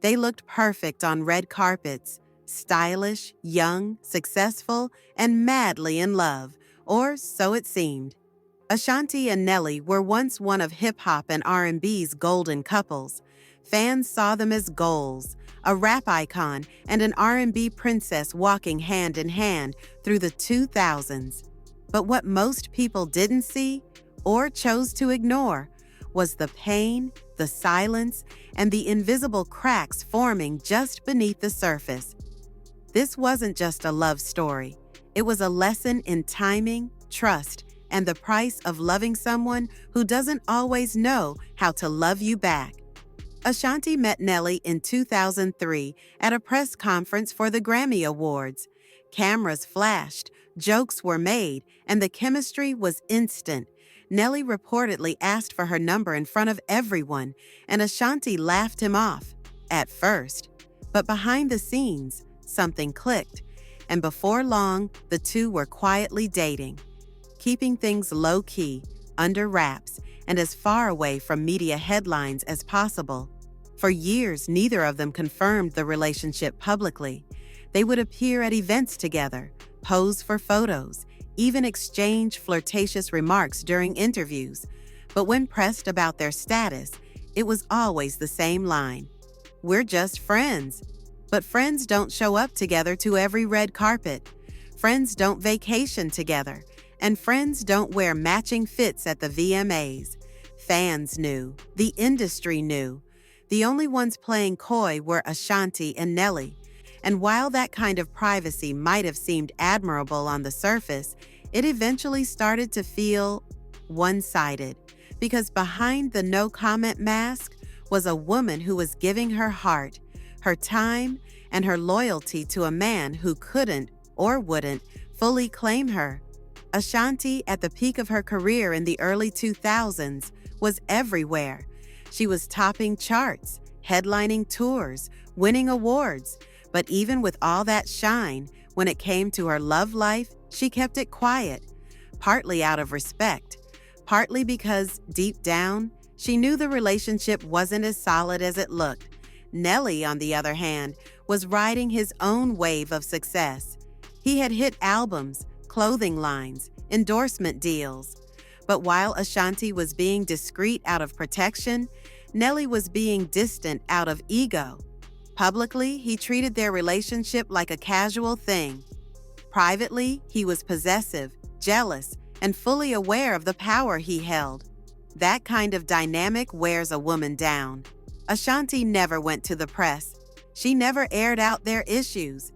They looked perfect on red carpets, stylish, young, successful, and madly in love, or so it seemed. Ashanti and Nelly were once one of hip-hop and R&B's golden couples. Fans saw them as goals, a rap icon and an R&B princess walking hand in hand through the 2000s. But what most people didn't see, or chose to ignore, was the pain, the silence, and the invisible cracks forming just beneath the surface. This wasn't just a love story. It was a lesson in timing, trust, and the price of loving someone who doesn't always know how to love you back. Ashanti met Nelly in 2003 at a press conference for the Grammy Awards. Cameras flashed, jokes were made, and the chemistry was instant. Nelly reportedly asked for her number in front of everyone, and Ashanti laughed him off, at first. But behind the scenes, something clicked, and before long, the two were quietly dating, keeping things low-key, under wraps, and as far away from media headlines as possible. For years, neither of them confirmed the relationship publicly. They would appear at events together, pose for photos, even exchange flirtatious remarks during interviews. But when pressed about their status, it was always the same line: "We're just friends." But friends don't show up together to every red carpet. Friends don't vacation together. And friends don't wear matching fits at the VMAs. Fans knew. The industry knew. The only ones playing coy were Ashanti and Nelly. And while that kind of privacy might have seemed admirable on the surface, it eventually started to feel one-sided, because behind the no-comment mask was a woman who was giving her heart, her time, and her loyalty to a man who couldn't or wouldn't fully claim her. Ashanti, at the peak of her career in the early 2000s, was everywhere. She was topping charts, headlining tours, winning awards. But even with all that shine, when it came to her love life, she kept it quiet, partly out of respect, partly because, deep down, she knew the relationship wasn't as solid as it looked. Nelly, on the other hand, was riding his own wave of success. He had hit albums, clothing lines, endorsement deals. But while Ashanti was being discreet out of protection, Nelly was being distant out of ego. Publicly, he treated their relationship like a casual thing. Privately, he was possessive, jealous, and fully aware of the power he held. That kind of dynamic wears a woman down. Ashanti never went to the press. She never aired out their issues.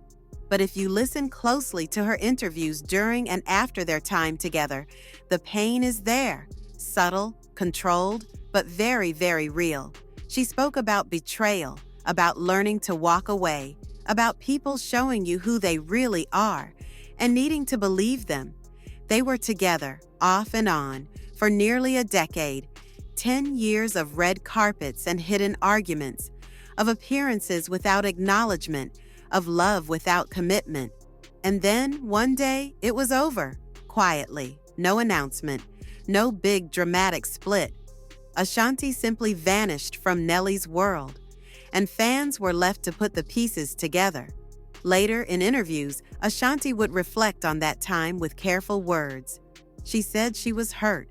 But if you listen closely to her interviews during and after their time together, the pain is there, subtle, controlled, but very, very real. She spoke about betrayal, about learning to walk away, about people showing you who they really are, and needing to believe them. They were together, off and on, for nearly a decade, 10 years of red carpets and hidden arguments, of appearances without acknowledgement, of love without commitment. And then, one day, it was over, quietly, no announcement, no big dramatic split. Ashanti simply vanished from Nelly's world, and fans were left to put the pieces together. Later, in interviews, Ashanti would reflect on that time with careful words. She said she was hurt,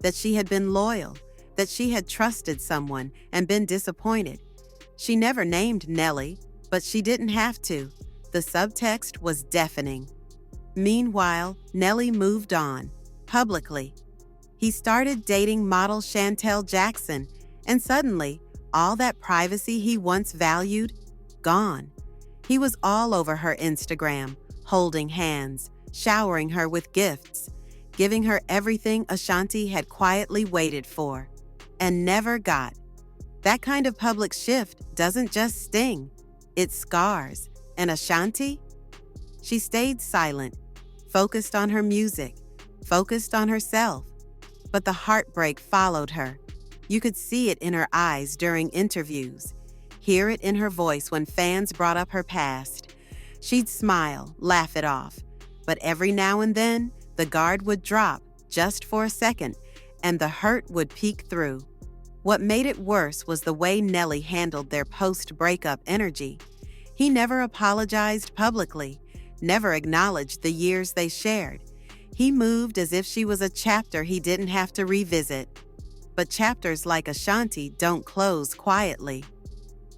that she had been loyal, that she had trusted someone and been disappointed. She never named Nelly, but she didn't have to. The subtext was deafening. Meanwhile, Nelly moved on, publicly. He started dating model Chantel Jackson, and suddenly, all that privacy he once valued, gone. He was all over her Instagram, holding hands, showering her with gifts, giving her everything Ashanti had quietly waited for, and never got. That kind of public shift doesn't just sting, it scars. And Ashanti? She stayed silent, focused on her music, focused on herself. But the heartbreak followed her. You could see it in her eyes during interviews, hear it in her voice when fans brought up her past. She'd smile, laugh it off. But every now and then, the guard would drop, just for a second, and the hurt would peek through. What made it worse was the way Nelly handled their post-breakup energy. He never apologized publicly, never acknowledged the years they shared. He moved as if she was a chapter he didn't have to revisit. But chapters like Ashanti don't close quietly.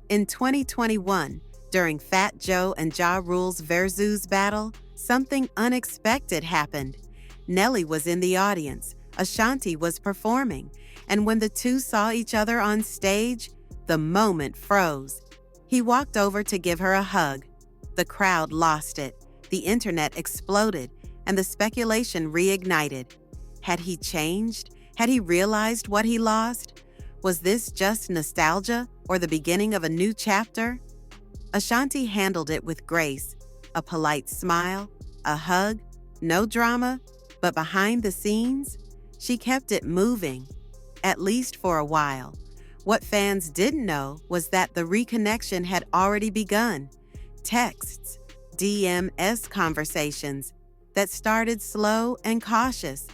In 2021, during Fat Joe and Ja Rule's Versus battle, something unexpected happened. Nelly was in the audience, Ashanti was performing, and when the two saw each other on stage, the moment froze. He walked over to give her a hug. The crowd lost it, the internet exploded, and the speculation reignited. Had he changed? Had he realized what he lost? Was this just nostalgia or the beginning of a new chapter? Ashanti handled it with grace, a polite smile, a hug, no drama, but behind the scenes, she kept it moving, at least for a while. What fans didn't know was that the reconnection had already begun. Texts, DMS conversations that started slow and cautious,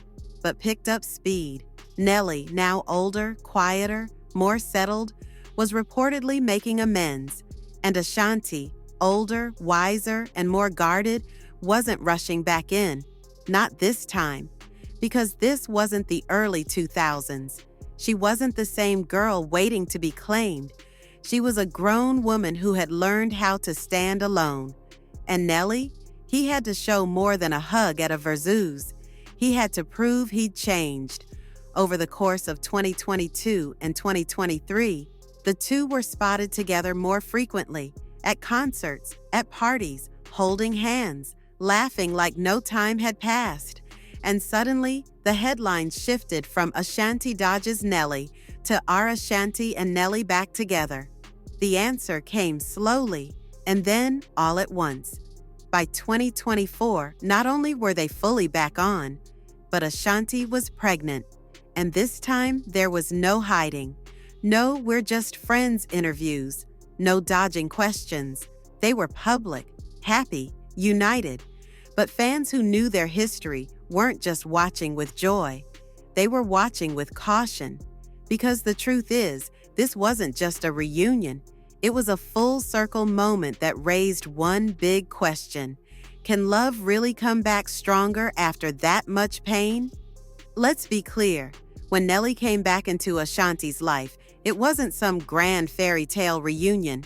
but picked up speed. Nelly, now older, quieter, more settled, was reportedly making amends, and Ashanti, older, wiser, and more guarded, wasn't rushing back in. Not this time, because this wasn't the early 2000s. She wasn't the same girl waiting to be claimed. She was a grown woman who had learned how to stand alone. And Nelly, he had to show more than a hug at a Versus. He had to prove he'd changed. Over the course of 2022 and 2023, the two were spotted together more frequently, at concerts, at parties, holding hands, laughing like no time had passed. And suddenly, the headlines shifted from Ashanti dodges Nelly to Are Ashanti and Nelly back together? The answer came slowly, and then all at once. By 2024, not only were they fully back on, but Ashanti was pregnant. And this time, there was no hiding. No "we're just friends" interviews. No dodging questions. They were public, happy, united. But fans who knew their history weren't just watching with joy. They were watching with caution. Because the truth is, this wasn't just a reunion. It was a full-circle moment that raised one big question. Can love really come back stronger after that much pain? Let's be clear. When Nelly came back into Ashanti's life, it wasn't some grand fairy tale reunion.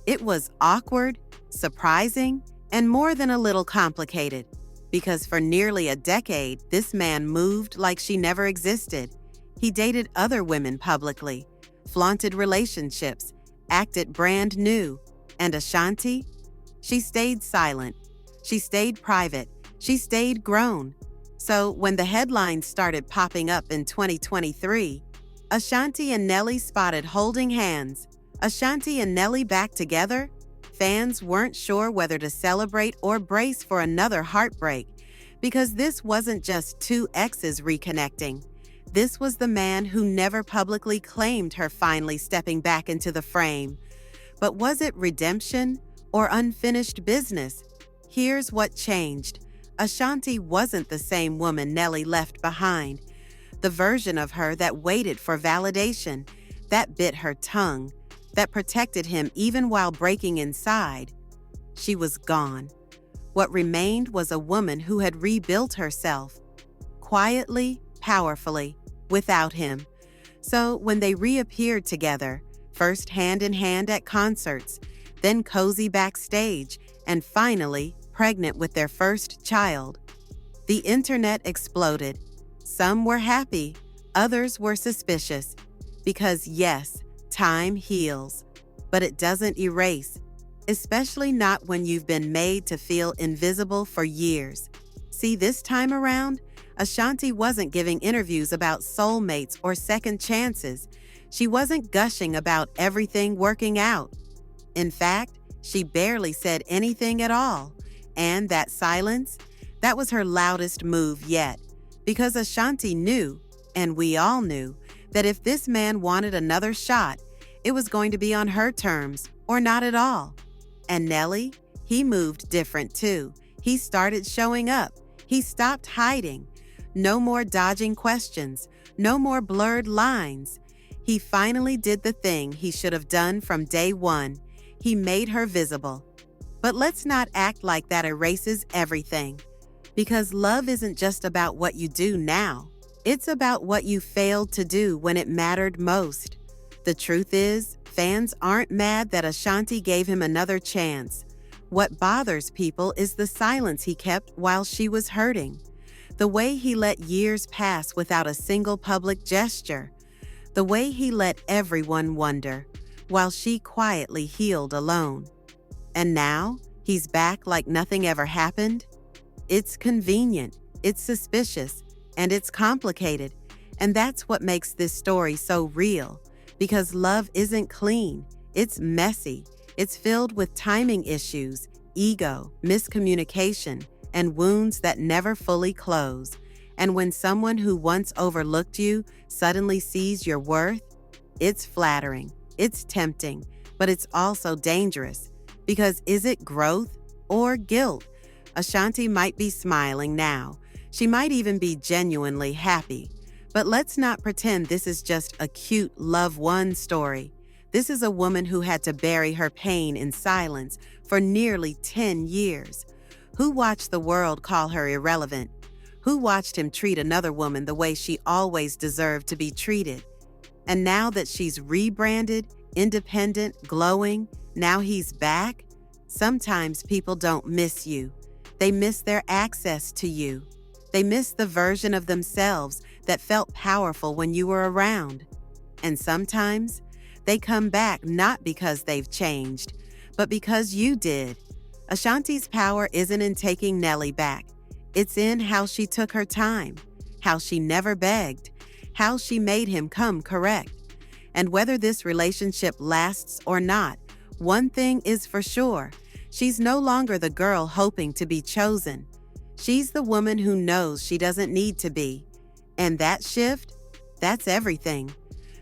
It was awkward, surprising, and more than a little complicated. Because for nearly a decade, this man moved like she never existed. He dated other women publicly, flaunted relationships, acted brand new. And Ashanti? She stayed silent. She stayed private. She stayed grown. So when the headlines started popping up in 2023, Ashanti and Nelly spotted holding hands. Ashanti and Nelly back together? Fans weren't sure whether to celebrate or brace for another heartbreak, because this wasn't just two exes reconnecting. This was the man who never publicly claimed her finally stepping back into the frame. But was it redemption or unfinished business? Here's what changed. Ashanti wasn't the same woman Nelly left behind. The version of her that waited for validation, that bit her tongue, that protected him even while breaking inside. She was gone. What remained was a woman who had rebuilt herself, quietly, powerfully, without him. So when they reappeared together, first hand in hand at concerts, then cozy backstage, and finally pregnant with their first child, the internet exploded. Some were happy, others were suspicious. Because yes, time heals, but it doesn't erase, especially not when you've been made to feel invisible for years. See, this time around, Ashanti wasn't giving interviews about soulmates or second chances. She wasn't gushing about everything working out. In fact, she barely said anything at all. And that silence, that was her loudest move yet. Because Ashanti knew, and we all knew, that if this man wanted another shot, it was going to be on her terms or not at all. And Nelly, he moved different too. He started showing up. He stopped hiding. No more dodging questions. No more blurred lines. He finally did the thing he should have done from day one. He made her visible. But let's not act like that erases everything. Because love isn't just about what you do now. It's about what you failed to do when it mattered most. The truth is, fans aren't mad that Ashanti gave him another chance. What bothers people is the silence he kept while she was hurting. The way he let years pass without a single public gesture. The way he let everyone wonder, while she quietly healed alone. And now, he's back like nothing ever happened? It's convenient, it's suspicious, and it's complicated. And that's what makes this story so real. Because love isn't clean, it's messy. It's filled with timing issues, ego, miscommunication, and wounds that never fully close. And when someone who once overlooked you suddenly sees your worth, it's flattering, it's tempting, but it's also dangerous. Because is it growth or guilt? Ashanti might be smiling now. She might even be genuinely happy. But let's not pretend this is just a cute love won story. This is a woman who had to bury her pain in silence for nearly 10 years. Who watched the world call her irrelevant? Who watched him treat another woman the way she always deserved to be treated? And now that she's rebranded, independent, glowing, now he's back? Sometimes people don't miss you. They miss their access to you. They miss the version of themselves that felt powerful when you were around. And sometimes they come back not because they've changed, but because you did. Ashanti's power isn't in taking Nelly back. It's in how she took her time, how she never begged, how she made him come correct. And whether this relationship lasts or not, one thing is for sure. She's no longer the girl hoping to be chosen. She's the woman who knows she doesn't need to be. And that shift, that's everything.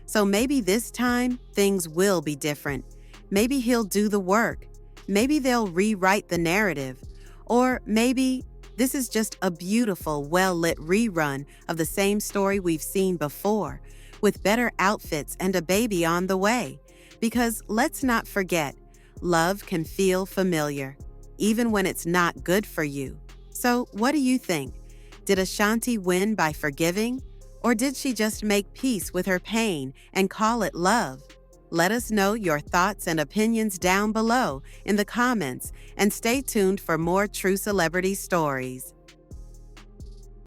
So maybe this time, things will be different. Maybe he'll do the work. Maybe they'll rewrite the narrative. Or maybe this is just a beautiful, well-lit rerun of the same story we've seen before, with better outfits and a baby on the way. Because let's not forget, love can feel familiar, even when it's not good for you. So what do you think? Did Ashanti win by forgiving? Or did she just make peace with her pain and call it love? Let us know your thoughts and opinions down below in the comments, and stay tuned for more true celebrity stories.